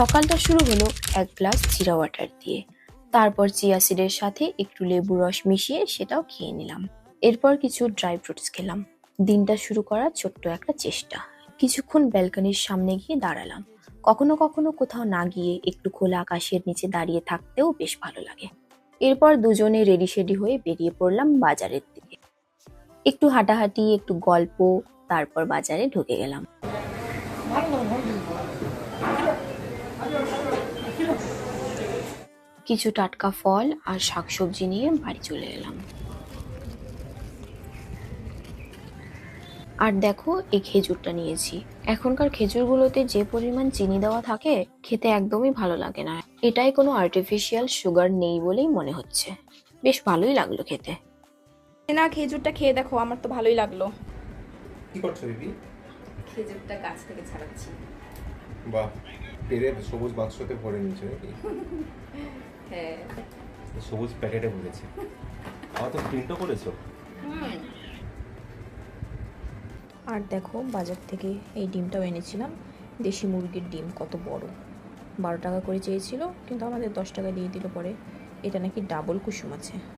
সকালটা শুরু হলো এক গ্লাস জিরা ওয়াটার দিয়ে। তারপর চিয়া সিডের সাথে একটু লেবু রস মিশিয়ে সেটাও খেয়ে নিলাম। এরপর কিছু ড্রাই ফ্রুটস খেলাম। দিনটা শুরু করার ছোট্ট একটা চেষ্টা। কিছুক্ষণ ব্যালকনির সামনে গিয়ে দাঁড়ালাম। কখনো কখনো কোথাও না গিয়ে একটু খোলা আকাশের নিচে দাঁড়িয়ে থাকতেও বেশ ভালো লাগে। এরপর দুজনে রেডি সেডি হয়ে বেরিয়ে পড়লাম বাজারের দিকে। একটু হাঁটাহাঁটি, একটু গল্প, তারপর বাজারে ঢুকে গেলাম। কিছু টাটকা ফল আর শাকসবজি নিয়ে বাড়ি চলে এলাম। আর দেখো, এই খেজুরটা নিয়েছি। এখনকার খেজুরগুলোতে যে পরিমাণ চিনি দেওয়া থাকে, খেতে একদমই ভালো লাগে না। এটাই কোনো আর্টিফিশিয়াল সুগার নেই বলেই মনে হচ্ছে। বেশ ভালোই লাগলো খেতে। না, খেজুরটা খেয়ে দেখো, আমার তো ভালোই লাগলো। কি করছো দিদি? খেজুরটা গাছ থেকে ছাড়াচ্ছি। বাহ, পেরে সবুজ বাক্সতে ভরে নিয়েছে নাকি? হ্যাঁ। সবুজ প্যাকেটে ভরেছে। আমার তো প্রিন্টও করেছো। আর দেখো, বাজার থেকে এই ডিমটাও এনেছিলাম। দেশি মুরগির ডিম, কত বড়। 12 টাকা করে চেয়েছিল, কিন্তু আমাদের 10 টাকা দিয়ে দিল পরে। এটা নাকি ডাবল কুসুম আছে।